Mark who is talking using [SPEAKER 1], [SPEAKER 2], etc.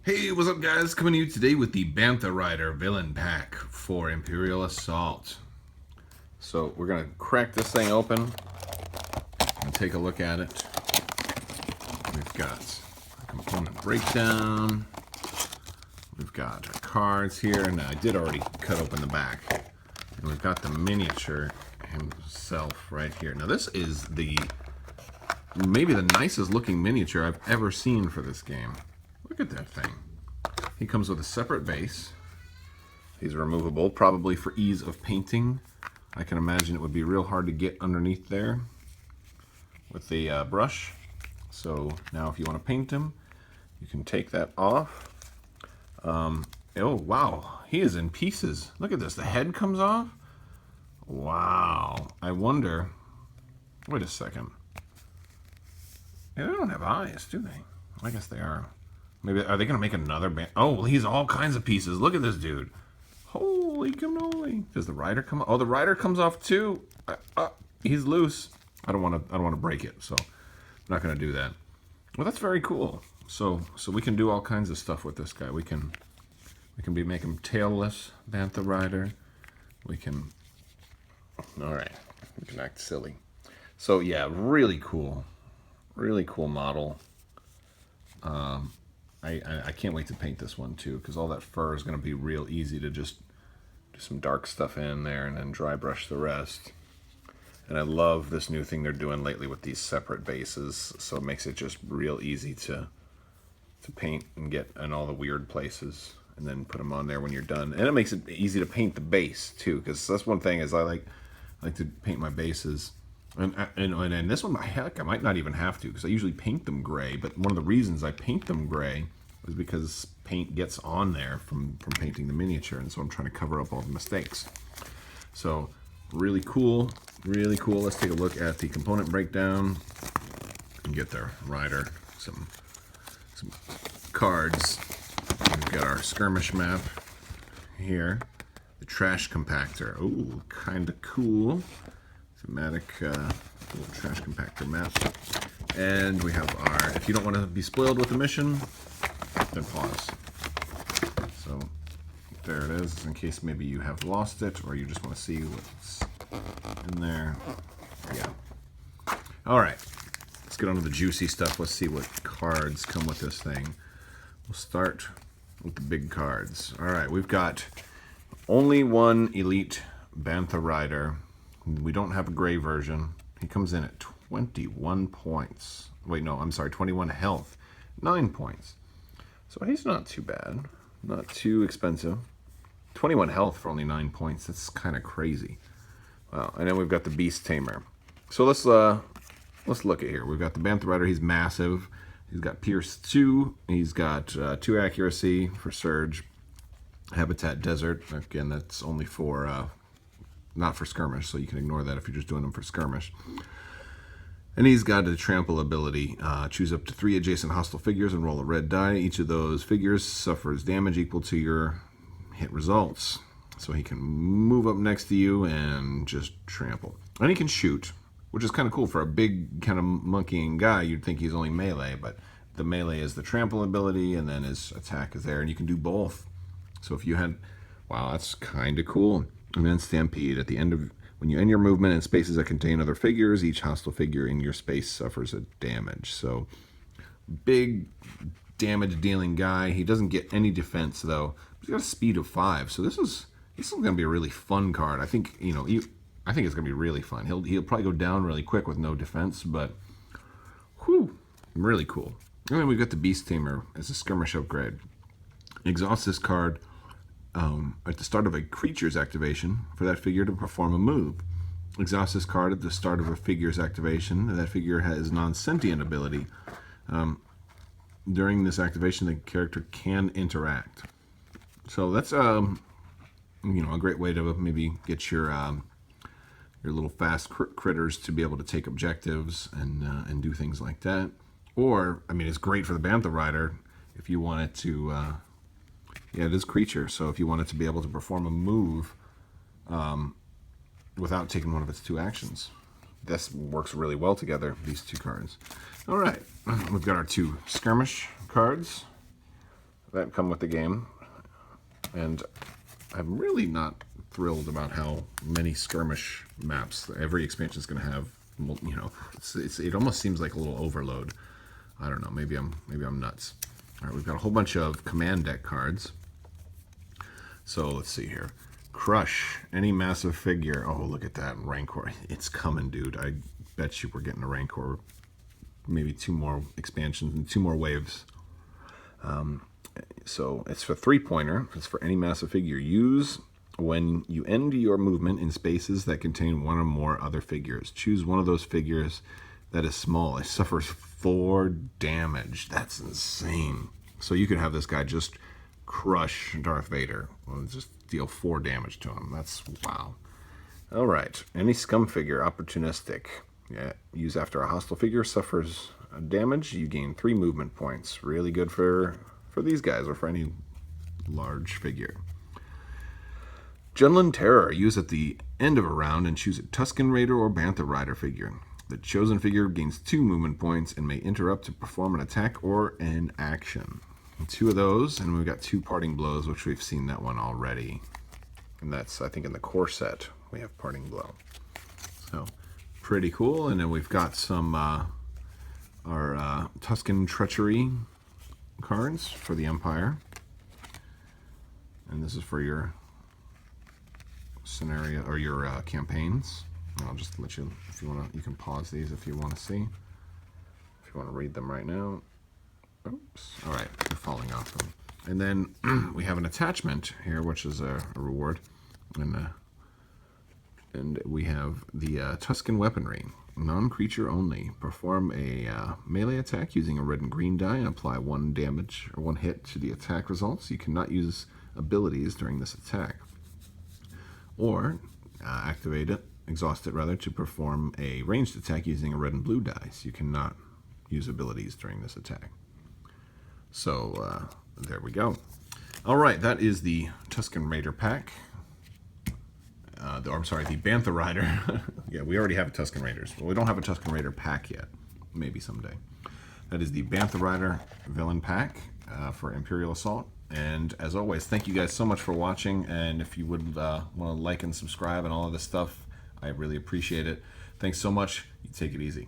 [SPEAKER 1] Hey, what's up guys? Coming to you today with the Bantha Rider villain pack for Imperial Assault. So we're going to crack this thing open and take a look at it. We've got a component breakdown. We've got our cards here. Now I did already cut open the back. And we've got the miniature himself right here. Now this is maybe the nicest looking miniature I've ever seen for this game. Look at that thing. He comes with a separate base. These are removable, probably for ease of painting. I can imagine it would be real hard to get underneath there with the brush. So now if you want to paint him, you can take that off. Oh wow, he is in pieces. Look at this, the head comes off. Wow, I wonder, wait a second. Yeah, they don't have eyes, do they? I guess they are. Maybe, are they going to make another band? Oh, well, he's all kinds of pieces. Look at this dude. Holy cannoli. Does the rider come off? Oh, the rider comes off too. He's loose. I don't want to break it, so I'm not going to do that. Well, that's very cool. So we can do all kinds of stuff with this guy. We can make him tailless, Bantha Rider. We can, all right, we can act silly. So yeah, really cool model. I can't wait to paint this one too, because all that fur is going to be real easy to just do some dark stuff in there and then dry brush the rest. And I love this new thing they're doing lately with these separate bases, so it makes it just real easy to paint and get in all the weird places and then put them on there when you're done. And it makes it easy to paint the base too, because that's one thing is I like to paint my bases. And this one, heck, I might not even have to, because I usually paint them gray. But one of the reasons I paint them gray is because paint gets on there from painting the miniature, and so I'm trying to cover up all the mistakes. So really cool, really cool. Let's take a look at the component breakdown and get their rider, some cards. We've got our skirmish map here, the trash compactor. Oh, kind of cool. Thematic little trash compactor map. And we have our, if you don't want to be spoiled with the mission, then pause. So there it is, in case maybe you have lost it or you just want to see what's in there. Yeah. All right, let's get on to the juicy stuff. Let's see what cards come with this thing. We'll start with the big cards. All right, we've got only one elite Bantha Rider. We don't have a gray version. He comes in at 21 points. Wait, no, I'm sorry, 21 health. 9 points. So he's not too bad. Not too expensive. 21 health for only 9 points. That's kind of crazy. Wow. And then we've got the Beast Tamer. So let's look at here. We've got the Bantha Rider. He's massive. He's got Pierce 2. He's got 2 accuracy for Surge. Habitat Desert. Again, that's only for not for skirmish, so you can ignore that if you're just doing them for skirmish. And he's got a trample ability. Choose up to 3 adjacent hostile figures and roll a red die. Each of those figures suffers damage equal to your hit results. So he can move up next to you and just trample. And he can shoot, which is kind of cool for a big kind of monkeying guy. You'd think he's only melee, but the melee is the trample ability, and then his attack is there, and you can do both. So if you had, wow, that's kind of cool. And then Stampede. At the end of, when you end your movement in spaces that contain other figures, each hostile figure in your space suffers a damage. So, big damage dealing guy. He doesn't get any defense though. He's got a speed of 5. So this is going to be a really fun card. I think I think it's going to be really fun. He'll probably go down really quick with no defense, but whew, really cool. And then we've got the Beast Tamer as a skirmish upgrade. Exhaust this card at the start of a creature's activation for that figure to perform a move. Exhaust this card at the start of a figure's activation. That figure has non-sentient ability. During this activation, the character can interact. So that's a great way to maybe get your little fast critters to be able to take objectives and do things like that. Or, I mean, it's great for the Bantha Rider if you wanted to. Yeah, it is creature, so if you want it to be able to perform a move without taking one of its 2 actions. This works really well together, these 2 cards. All right, we've got our 2 skirmish cards. that come with the game. And I'm really not thrilled about how many skirmish maps every expansion is going to have. You know, it almost seems like a little overload. I don't know. Maybe I'm nuts. All right, we've got a whole bunch of command deck cards. So let's see here. Crush any massive figure. Oh, look at that Rancor. It's coming, dude. I bet you we're getting a Rancor. Maybe 2 more expansions and 2 more waves. So it's for 3-pointer. It's for any massive figure. Use when you end your movement in spaces that contain 1 or more other figures. Choose one of those figures that is small. It suffers 4 damage. That's insane. So you could have this guy just crush Darth Vader. Well, just deal 4 damage to him. That's wow. All right. Any scum figure, opportunistic. Yeah. Use after a hostile figure suffers damage. You gain 3 movement points. Really good for these guys or for any large figure. Junlin Terror. Use at the end of a round and choose a Tusken Raider or Bantha Rider figure. The chosen figure gains 2 movement points and may interrupt to perform an attack or an action. 2 of those, and we've got 2 Parting Blows, which we've seen that one already. And that's, I think, in the core set, we have Parting Blow. So, pretty cool. And then we've got some, our Tusken Treachery cards for the Empire. And this is for your scenario, or your campaigns. And I'll just let you, if you want to, you can pause these if you want to see. If you want to read them right now. Oops. All right, they're falling off them. And then we have an attachment here, which is a reward. And we have the Tusken Weaponry. Non-creature only. Perform a melee attack using a red and green die and apply 1 damage or 1 hit to the attack results. You cannot use abilities during this attack. Or activate it, exhaust it rather, to perform a ranged attack using a red and blue dice. You cannot use abilities during this attack. So there we go. All right, that is the Tusken Raider pack. I'm sorry, the Bantha Rider. Yeah, we already have a Tusken Raiders. Well, we don't have a Tusken Raider pack yet. Maybe someday. That is the Bantha Rider villain pack for Imperial Assault. And as always, thank you guys so much for watching. And if you would want to like and subscribe and all of this stuff, I really appreciate it. Thanks so much. You take it easy.